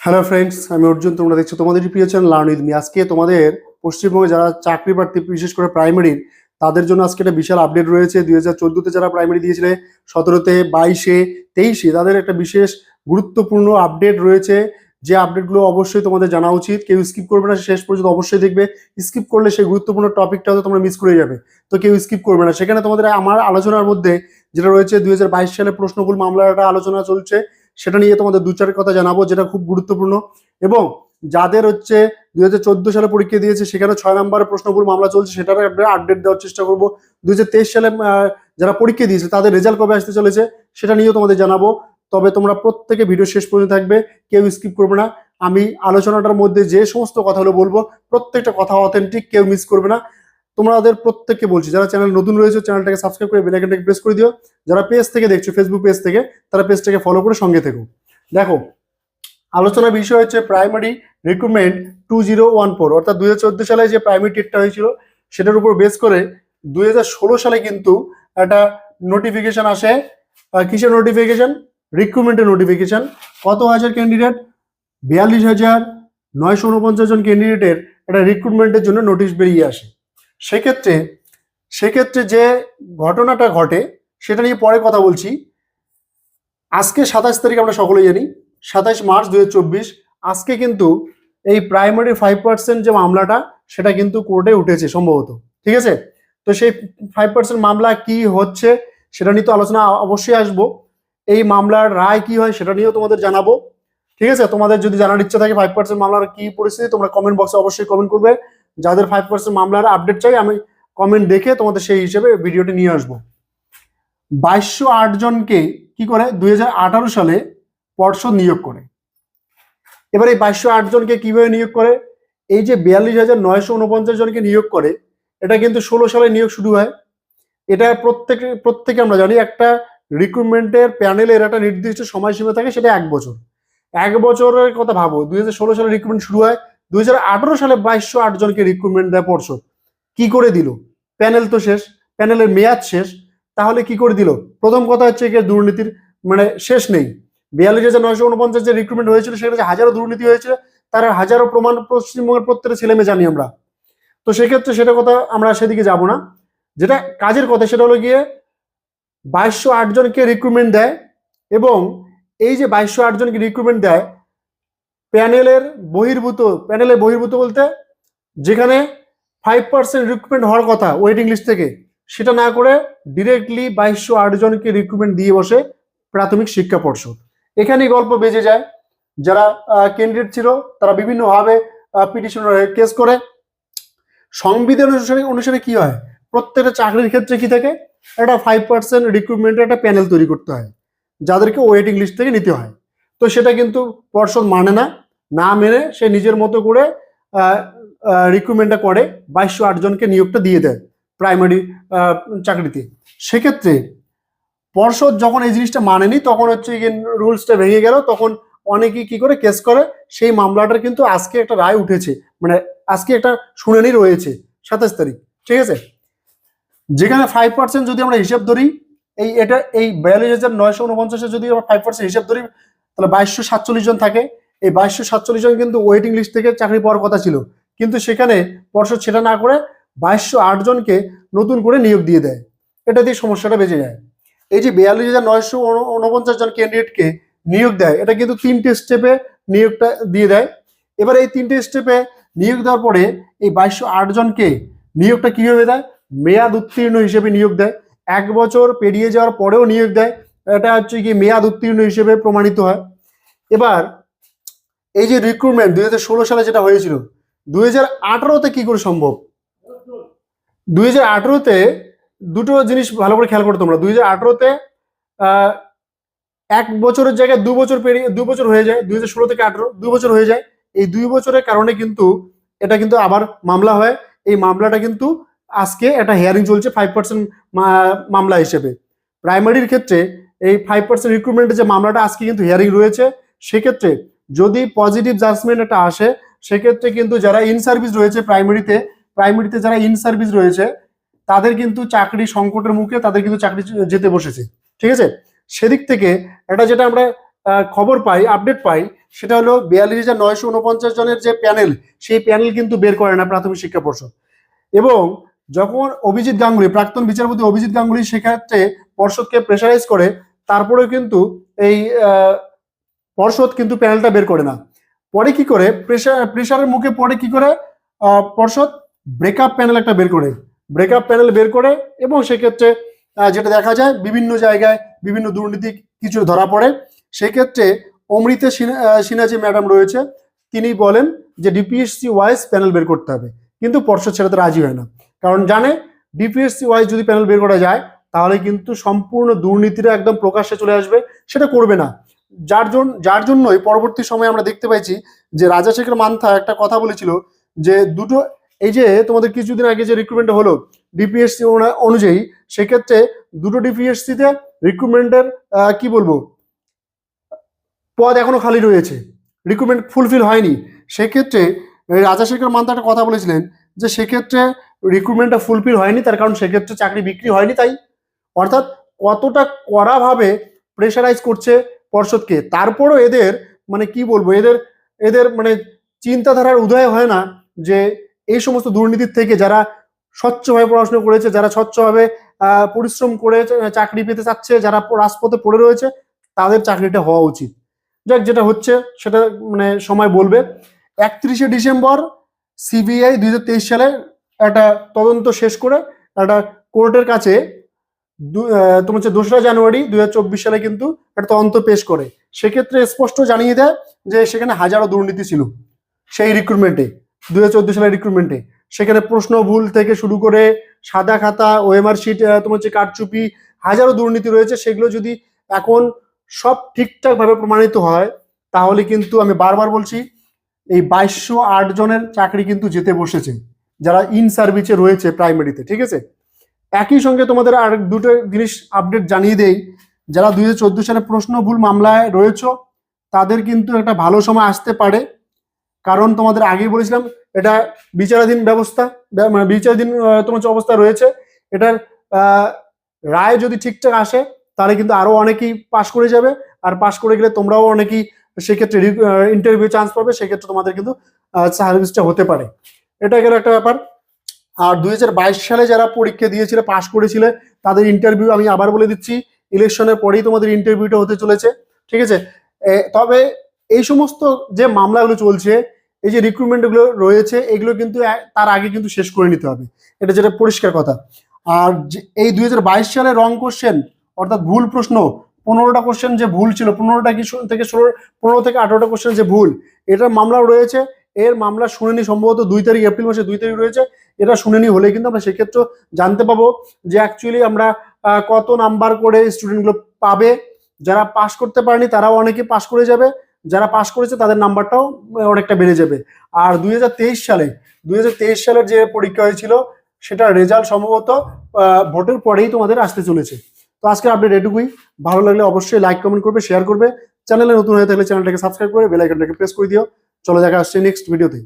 Hello friends, আমি অর্জুন। তোমরা দেখছো তোমাদের প্রিয় চ্যানেল লার্ন উইথ মি। আজকে তোমাদের পশ্চিমবঙ্গে যারা চাকরি প্রার্থী, বিশেষ করে প্রাইমারির, তাদের জন্য আজকে একটা বিশাল আপডেট রয়েছে। 2014-তে যারা প্রাইমারি দিয়েছিলে, 17-তে, 22-এ, 23-এ, তাদের একটা বিশেষ গুরুত্বপূর্ণ আপডেট রয়েছে। যে আপডেটগুলো অবশ্যই তোমাদের জানা উচিত। কেউ স্কিপ করবে না, শেষ পর্যন্ত অবশ্যই দেখবে। স্কিপ করলে সেই গুরুত্বপূর্ণ টপিকটা হয়তো তোমরা মিস করে যাবে, তো কেউ স্কিপ করবে না। সেখানে তোমাদের আমার আলোচনার মধ্যে যেটা রয়েছে, 2022 সালে প্রশ্নগুল মামলার একটা আলোচনা চলছে, সেটা নিয়ে তোমাদের দু চার কথা জানাবো, যেটা খুব গুরুত্বপূর্ণ। এবং যাদের হচ্ছে 2014 সালে পরীক্ষা দিয়েছে, সেখানে 6 নম্বরের প্রশ্নগুলো মামলা চলছে, সেটার একটা আপডেট দেওয়ার চেষ্টা করবো। 2023 সালে যারা পরীক্ষা দিয়েছে তাদের রেজাল্ট কবে আসতে চলেছে সেটা নিয়েও তোমাদের জানাবো। তবে তোমরা প্রত্যেকে ভিডিও শেষ পর্যন্ত থাকবে, কেউ স্কিপ করবে না। আমি আলোচনাটার মধ্যে যে সমস্ত কথাগুলো বলবো, প্রত্যেকটা কথা অথেন্টিক, কেউ মিস করবে না। তোমাদের প্রত্যেককে বলছি, যারা চ্যানেল নতুন রয়েছে চ্যানেলটাকে সাবস্ক্রাইব করে বেল আইকনটাকে প্রেস করে দিও। যারা পেজ থেকে দেখছো, ফেসবুক পেজ থেকে, তারা পেজটাকে ফলো করে সঙ্গে থেকো। দেখো, আলোচনার বিষয় হচ্ছে প্রাইমারি রিক্রুটমেন্ট 2014, অর্থাৎ 2014 সালে যে প্রাইমারি টেটটা হয়েছিল সেটার উপর বেস করে 2016 সালে কিন্তু একটা নোটিফিকেশন আসে। কিসের নোটিফিকেশন? রিক্রুটমেন্টের নোটিফিকেশন। কত হাজার ক্যান্ডিডেট? 42,949 জন ক্যান্ডিডেটের একটা রিক্রুটমেন্টের জন্য নোটিশ বেরিয়ে আসে। সেক্ষেত্রে সেক্ষেত্রে যে ঘটনাটা ঘটে সেটা নিয়ে পরে কথা বলছি। আজকে 27 তারিখ, আমরা সকলেই জানি 27 মার্চ 2024। আজকে কিন্তু এই প্রাইমারি 5% যে মামলাটা, সেটা কিন্তু কোর্টে উঠেছে সম্ভবত। ঠিক আছে, তো সেই 5% মামলা কি হচ্ছে সেটা নিয়ে তো আলোচনা অবশ্যই আসবো। এই মামলার রায় কি হয় সেটা নিয়েও তোমাদের জানাবো। ঠিক আছে, তোমাদের যদি জানার ইচ্ছা থাকে 5% মামলার কি পরিস্থিতি, তোমরা কমেন্ট বক্সে অবশ্যই কমেন্ট করবে। যাদের 5% মামলার আপডেট চাই, আমি কমেন্ট দেখে তোমাদের সেই হিসেবে ভিডিওটি নিয়ে আসবো। 2208 জনকে কি করে 2018 সালে পর্ষদ নিয়োগ করে। এবার এই 2208 জনকে কিভাবে নিয়োগ করে? এই যে 42,949 জনকে নিয়োগ করে, এটা কিন্তু 16 সালে নিয়োগ শুরু হয়। এটা প্রত্যেকে আমরা জানি, একটা রিক্রুটমেন্টের প্যানেলের একটা নির্দিষ্ট সময়সীমা থাকে, সেটা 1 বছর। 1 বছরের কথা ভাবো, 2016 সালে রিক্রুটমেন্ট শুরু হয়, 2018 সালে 2208 জনকে রিক্রুটমেন্ট দেয় পর্ষদ। কি করে দিল? প্যানেল তো শেষ, প্যানেলের মেয়াদ শেষ, তাহলে কি করে দিল? প্রথম কথা হচ্ছে কি, দুর্নীতির মানে শেষ নেই। 42,949 যে রিক্রুটমেন্ট হয়েছিল, সেখানে হাজারো দুর্নীতি হয়েছিল, তার হাজারো প্রমাণ পশ্চিমবঙ্গের প্রত্যেকটা ছেলে মেয়ে জানি আমরা। তো সেক্ষেত্রে সেটা কথা আমরা সেদিকে যাব না। যেটা কাজের কথা সেটা হলো গিয়ে 2208 জনকে রিক্রুটমেন্ট দেয়। এবং এই যে 2208 জনকে রিক্রুটমেন্ট দেয়, প্যানেলের বহির্ভূত বলতে যেখানে 5% রিক্রুটমেন্ট হওয়ার কথা ওয়েটিং লিস্ট থেকে, সেটা না করে ডিরেক্টলি 2208 জনকে রিক্রুটমেন্ট দিয়ে বসে প্রাথমিক শিক্ষা পর্ষদ। এখানেই গল্প বেজে যায়। যারা ক্যান্ডিডেট ছিল তারা বিভিন্নভাবে পিটিশন কেস করে। সংবিধান অনুসারে কি হয়, প্রত্যেকটা চাকরির ক্ষেত্রে কি থাকে, একটা 5% রিক্রুটমেন্টের একটা প্যানেল তৈরি করতে হয়, যাদেরকে ওয়েটিং লিস্ট থেকে নিতে হয়। তো সেটা কিন্তু পর্ষদ মানে না মেনে সে নিজের মতো করে রিক্রুটমেন্টটা করে, 2208 জনকে নিয়োগটা দিয়ে দেয় প্রাইমারি চাকরিতে। সেক্ষেত্রে পর্ষদ যখন এই জিনিসটা মানেনি, তখন হচ্ছে রুলসটা ভেঙে গেল, তখন অনেকেই কি করে কেস করে। সেই মামলাটার কিন্তু আজকে একটা রায় উঠেছে, মানে আজকে একটা শুনানি রয়েছে 27 তারিখ। ঠিক আছে, যেখানে 5% যদি আমরা হিসাব ধরি, এই 42,949 যদি আমরা 5% হিসাব ধরি, তাহলে 2247 জন থাকে। এই 2247 জন কিন্তু ওয়েটিং লিস্ট থেকে চাকরি পাওয়ার কথা ছিল, কিন্তু সেখানে পর্ষদ সেটা না করে 2208 জনকে নতুন করে নিয়োগ দিয়ে দেয়। এটা দিয়ে সমস্যাটা বেঁচে যায়। এই যে 42,949 জন ক্যান্ডিডেটকে নিয়োগ দেয়, এটা কিন্তু 3টে স্টেপে নিয়োগটা দিয়ে দেয়। এবার এই 3টে স্টেপে নিয়োগ দেওয়ার পরে এই 2208 জনকে নিয়োগটা কিভাবে দেয়? মেয়াদ উত্তীর্ণ হিসেবে নিয়োগ দেয়। 1 বছর পেরিয়ে যাওয়ার পরেও নিয়োগ দেয়, এটা হচ্ছে কি মেয়াদ উত্তীর্ণ হিসেবে প্রমাণিত হয়। এবার এই যে রিক্রুটমেন্ট 2016 সালে যেটা হয়েছিল, 2018-তে কি করে সম্ভব? 2018-তে দুটো জিনিস ভালো করে খেয়াল করো তোমরা। 2018-তে 1 বছরের জায়গায় 2 বছর পেরিয়ে 2 বছর হয়ে যায়। 2016 থেকে 18 2 বছর হয়ে যায়। এই 2 বছরের কারণে কিন্তু এটা কিন্তু আবার মামলা হয়। এই মামলাটা কিন্তু আজকে একটা হিয়ারিং চলছে 5% মামলা হিসেবে। প্রাইমারির ক্ষেত্রে এই 5% রিক্রুটমেন্টের যে মামলাটা, আজকে কিন্তু হিয়ারিং রয়েছে। সেক্ষেত্রে যদি পজিটিভ জাজমেন্ট একটা আসে, সেক্ষেত্রে কিন্তু যারা ইন সার্ভিস রয়েছে প্রাইমারিতে যারা ইন সার্ভিস রয়েছে, তাদের কিন্তু চাকরি সংকটের মুখে, তাদের কিন্তু চাকরি যেতে বসেছে। ঠিক আছে, সেদিক থেকে এটা যেটা আমরা খবর পাই, আপডেট পাই, সেটা হলো 42,949 জনের যে প্যানেল, সেই প্যানেল কিন্তু বের করে না প্রাথমিক শিক্ষা পর্ষদ। এবং যখন অভিজিৎ গাঙ্গুলি, প্রাক্তন বিচারপতি অভিজিৎ গাঙ্গুলি সেক্ষেত্রে পর্ষদকে প্রেশারাইজ করে, তারপরেও কিন্তু এই পর্ষদ কিন্তু প্যানেলটা বের করে না। পরে কি করে, প্রেশারের মুখে পরে কি করে পর্ষদ ব্রেকআপ প্যানেল একটা বের করে, ব্রেকআপ প্যানেল বের করে, এবং সেক্ষেত্রে যেটা দেখা যায় বিভিন্ন জায়গায় বিভিন্ন দুর্নীতি কিছু ধরা পড়ে। সেক্ষেত্রে অমৃতা সিনহা যে ম্যাডাম রয়েছে, তিনি বলেন যে ডিপিএসসি ওয়াইজ প্যানেল বের করতে হবে, কিন্তু পর্ষদ সেটাতে রাজি হয় না, কারণ জানে ডিপিএসসি ওয়াইজ যদি প্যানেল বের করা যায় তাহলে কিন্তু সম্পূর্ণ দুর্নীতিটা একদম প্রকাশ্যে চলে আসবে, সেটা করবে না। যার জন্যই পরবর্তী সময়ে আমরা দেখতে পাইছি যে রাজাশেখর মান্থা একটা কথা বলেছিল যে দুটো, এই যে তোমাদের কিছুদিন আগে যে রিক্রুটমেন্ট হলো ডিপিএসসি অনুযায়ী, সেক্ষেত্রে দুটো ডিপিএসসিতে রিক্রুটমেন্টের কি বলবো পদ এখনো খালি রয়েছে, রিক্রুটমেন্ট ফুলফিল হয়নি। সেক্ষেত্রে রাজাশেখর মান্থা একটা কথা বলেছিলেন যে সেক্ষেত্রে রিক্রুটমেন্টটা ফুলফিল হয়নি, তার কারণ সেক্ষেত্রে চাকরি বিক্রি হয়নি। তাই অর্থাৎ কতটা কড়াভাবে প্রেশারাইজ করছে পর্ষদকে, তারপরও এদের মানে কি বলবো, এদের এদের মানে চিন্তাধারার উদয় হয় না যে এই সমস্ত দুর্নীতির থেকে যারা স্বচ্ছভাবে পড়াশোনা করেছে, যারা স্বচ্ছভাবে পরিশ্রম করে চাকরি পেতে চাচ্ছে, যারা রাজপথে পড়ে রয়েছে, তাদের চাকরিটা হওয়া উচিত। যাক, যেটা হচ্ছে সেটা মানে সময় বলবে। 31শে ডিসেম্বর সিবিআই 2023 সালে একটা তদন্ত শেষ করে একটা কোর্টের কাছে তোমার হচ্ছে 2রা জানুয়ারি 2024 সালে কিন্তু একটা তদন্ত পেশ করে। সেক্ষেত্রে স্পষ্ট জানিয়ে দেয় যে সেখানে হাজারো দুর্নীতি ছিল সেই রিক্রুটমেন্টে, 2014 সালের রিক্রুটমেন্টে। সেখানে প্রশ্ন ভুল থেকে শুরু করে সাদা খাতা, ওএমআর শিট, তোমার হচ্ছে কারচুপি, হাজারো দুর্নীতি রয়েছে। সেগুলো যদি এখন সব ঠিকঠাক ভাবে প্রমাণিত হয় তাহলে কিন্তু আমি বারবার বলছি এই 2208 জনের চাকরি কিন্তু যেতে বসেছে যারা ইন সার্ভিসে রয়েছে প্রাইমারিতে, ঠিক আছে। একই সঙ্গে তোমাদের আর দুটো জিনিস আপডেট জানিয়ে দেই, যারা 2014 সালে প্রশ্ন ভুল মামলায় রয়েছে তাদের কিন্তু একটা ভালো সময় আসতে পারে, কারণ তোমাদের আগেই বলেছিলাম এটা বিচারাধীন ব্যবস্থা, মানে বিচারাধীন তোমার যে অবস্থা রয়েছে, এটার রায় যদি ঠিকঠাক আসে তাহলে কিন্তু আরো অনেকেই পাশ করে যাবে, আর পাশ করে গেলে তোমরাও অনেকেই সেক্ষেত্রে ইন্টারভিউ চান্স পাবে, সেক্ষেত্রে তোমাদের কিন্তু সার্ভিসটা হতে পারে। এটা গেল একটা ব্যাপার। আর 2022 সালে যারা পরীক্ষা দিয়েছিল, পাশ করেছিল, তাদের ইন্টারভিউ আমি আবার বলে দিচ্ছি, ইলেকশনের পরেই তোমাদের ইন্টারভিউটা হতে চলেছে, ঠিক আছে। তবে এই সমস্ত যে মামলাগুলো চলছে, এই যে রিক্রুটমেন্টগুলো রয়েছে, এগুলো কিন্তু তার আগে কিন্তু শেষ করে নিতে হবে, এটা যেটা পরিষ্কার কথা। আর এই 2022 সালে রং কোশ্চেন অর্থাৎ ভুল প্রশ্ন, 15টা কোশ্চেন যে ভুল ছিল, 15টা কি থেকে 15 থেকে 18টা কোশ্চেন যে ভুল, এটার মামলাও রয়েছে। এর মামলা শুনানি সম্ভবত 2 তারিখ, এপ্রিল মাসে 2 তারিখ রয়েছে। এটা শুনানি হলে কিন্তু আমরা সেক্ষেত্রে জানতে পাবো যে অ্যাকচুয়ালি আমরা কত নাম্বার করে স্টুডেন্টগুলো পাবে। যারা পাস করতে পারেনি তারাও অনেকে পাস করে যাবে, যারা পাস করেছে তাদের নাম্বারটাও অনেকটা বেড়ে যাবে। আর 2023 সালের যে পরীক্ষা হয়েছিল সেটার রেজাল্ট সম্ভবত ভোটের পরেই তোমাদের আসতে চলেছে। তো আজকে আপডেট এটুকুই। ভালো লাগলে অবশ্যই লাইক, কমেন্ট করবে, শেয়ার করবে। চ্যানেলে নতুন হয়ে থাকলে চ্যানেলটাকে সাবস্ক্রাইব করে বেল আইকনটাকে প্রেস করে দিও। চলো, দেখা আসছে নেক্সট ভিডিওতে।